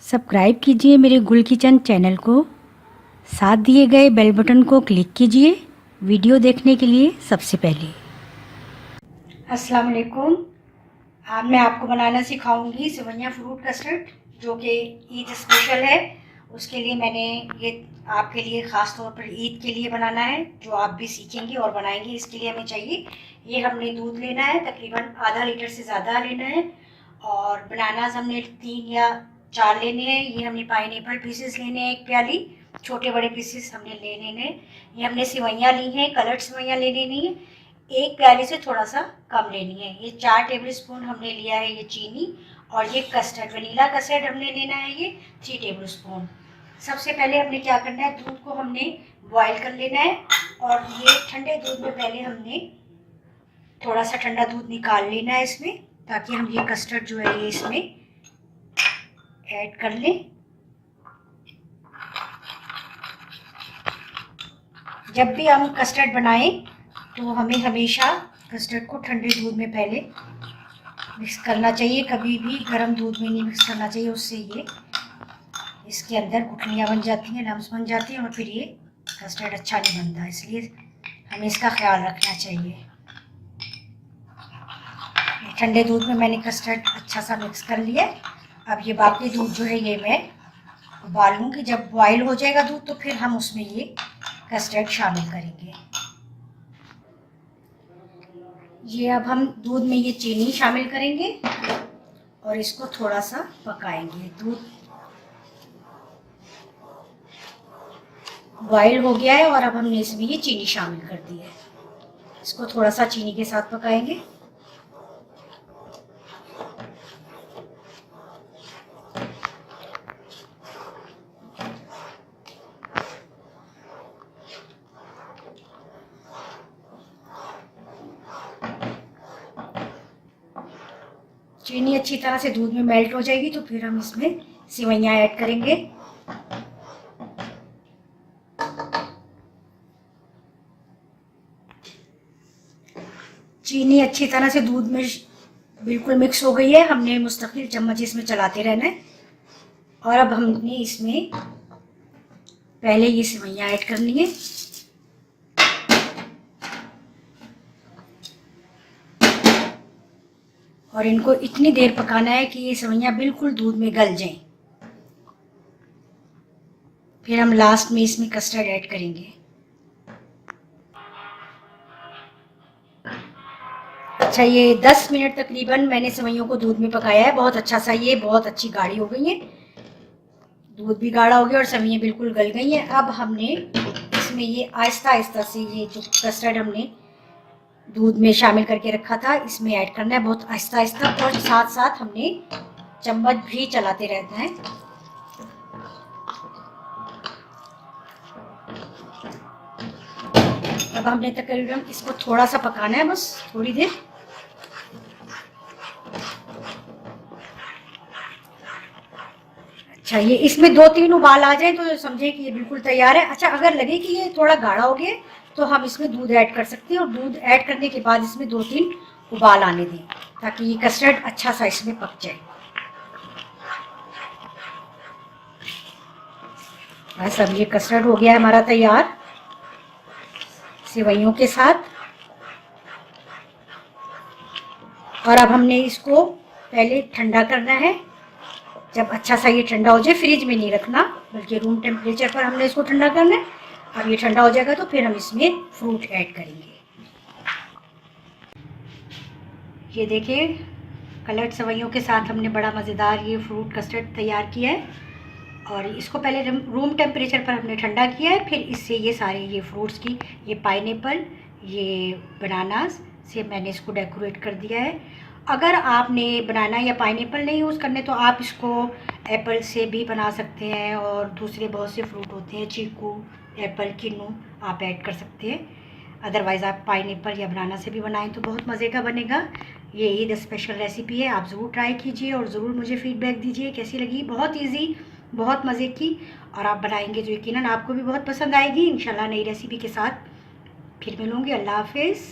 Subscribe कीजिए मेरे गुल किचन चैनल को, साथ दिए गए बेल बटन को क्लिक कीजिए वीडियो देखने के लिए सबसे पहले। अस्सलाम वालेकुम। आज मैं आपको बनाना सिखाऊंगी सेवइयां फ्रूट कस्टर्ड, जो कि ईद स्पेशल है। उसके लिए मैंने ये आपके लिए ख़ास तौर पर ईद के लिए बनाना है, जो आप भी सीखेंगे और बनाएंगे। इसके लिए हमें चाहिए, ये हमने दूध लेना है, तकरीबन आधा लीटर से ज़्यादा लेना है। और बनानास हमने 3 या 4 लेने हैं। ये हमने पाइनएप्पल पीसेस लेने हैं, 1 प्याली छोटे बड़े पीसेस हमने ले लेने हैं। ये हमने सेवइयाँ ली हैं, कलर्ड सेवइयाँ ले लेनी है, 1 प्याली से थोड़ा सा कम लेनी है। ये 4 टेबल स्पून हमने लिया है ये चीनी, और ये कस्टर्ड वनीला कस्टर्ड हमने लेना है ये 3 टेबल स्पून। सबसे पहले हमने क्या करना है, दूध को हमने बॉयल कर लेना है। और ये ठंडे दूध में पहले हमने थोड़ा सा ठंडा दूध निकाल लेना है इसमें, ताकि हम ये कस्टर्ड जो है ये इसमें ऐड कर लें। जब भी हम कस्टर्ड बनाएं तो हमें हमेशा कस्टर्ड को ठंडे दूध में पहले मिक्स करना चाहिए, कभी भी गर्म दूध में नहीं मिक्स करना चाहिए। उससे ये इसके अंदर गुठलियाँ बन जाती हैं, लम्स बन जाती हैं, और फिर ये कस्टर्ड अच्छा नहीं बनता। इसलिए हमें इसका ख्याल रखना चाहिए। ठंडे दूध में मैंने कस्टर्ड अच्छा सा मिक्स कर लिया। अब ये बाकी दूध जो है ये मैं उबाल लूँगी। जब बॉयल हो जाएगा दूध तो फिर हम उसमें ये कस्टर्ड शामिल करेंगे। ये अब हम दूध में ये चीनी शामिल करेंगे और इसको थोड़ा सा पकाएंगे। दूध बॉयल हो गया है और अब हमने इसमें ये चीनी शामिल कर दी है। इसको थोड़ा सा चीनी के साथ पकाएंगे। चीनी अच्छी तरह से दूध में मेल्ट हो जाएगी तो फिर हम इसमें सेवइयाँ ऐड करेंगे। चीनी अच्छी तरह से दूध में बिल्कुल मिक्स हो गई है। हमने मुस्तकिल चम्मच इसमें चलाते रहना है। और अब हमने इसमें पहले ये सेवइयाँ ऐड करनी है। और इनको इतनी देर पकाना है कि ये सेवइयाँ बिल्कुल दूध में गल जाएं। फिर हम लास्ट में इसमें कस्टर्ड ऐड करेंगे। अच्छा, ये 10 मिनट तकरीबन मैंने सेवइयों को दूध में पकाया है। बहुत अच्छा सा, ये बहुत अच्छी गाढ़ी हो गई है, दूध भी गाढ़ा हो गया और सेवइयाँ बिल्कुल गल गई हैं। अब हमने इसमें ये आहिस्ता आहिस्ता से ये जो कस्टर्ड हमने दूध में शामिल करके रखा था इसमें ऐड करना है, बहुत आहिस्ता आहिस्ता। और साथ साथ हमने चम्मच भी चलाते रहना है। अब हमने तकरीबन इसको थोड़ा सा पकाना है, बस थोड़ी देर। अच्छा, ये इसमें 2-3 उबाल आ जाए तो समझे कि ये बिल्कुल तैयार है। अच्छा, अगर लगे कि ये थोड़ा गाढ़ा हो गया तो हम इसमें दूध ऐड कर सकते हैं, और दूध ऐड करने के बाद इसमें 2-3 उबाल आने दें, ताकि ये कस्टर्ड अच्छा सा इसमें पक जाए। बस अब ये कस्टर्ड हो गया है हमारा तैयार सेवइयों के साथ। और अब हमने इसको पहले ठंडा करना है। जब अच्छा सा ये ठंडा हो जाए, फ्रिज में नहीं रखना बल्कि रूम टेम्परेचर पर हमने इसको ठंडा करना है। अब ये ठंडा हो जाएगा तो फिर हम इसमें फ्रूट ऐड करेंगे। ये देखिए, कलर्ड सेवइयों के साथ हमने बड़ा मज़ेदार ये फ्रूट कस्टर्ड तैयार किया है। और इसको पहले रूम टेम्परेचर पर हमने ठंडा किया है। फिर इससे ये सारे ये फ्रूट्स की, ये पाइनएप्पल, ये बनानास से मैंने इसको डेकोरेट कर दिया है। अगर आपने बनाना या पाइनएप्पल नहीं यूज़ करने तो आप इसको एप्पल से भी बना सकते हैं, और दूसरे बहुत से फ्रूट होते हैं, चीकू, एप्पल, किन्नू, आप ऐड कर सकते हैं। अदरवाइज़ आप पाइनएप्पल या बनाना से भी बनाएं तो बहुत मज़े का बनेगा। ये ईद स्पेशल रेसिपी है, आप ज़रूर ट्राई कीजिए और ज़रूर मुझे फ़ीडबैक दीजिए कैसी लगी। बहुत ईजी, बहुत मज़े की, और आप बनाएंगे जो यकीनन आपको भी बहुत पसंद आएगी। इंशाल्लाह नई रेसिपी के साथ फिर मिलूँगी। अल्लाह हाफ़िज़।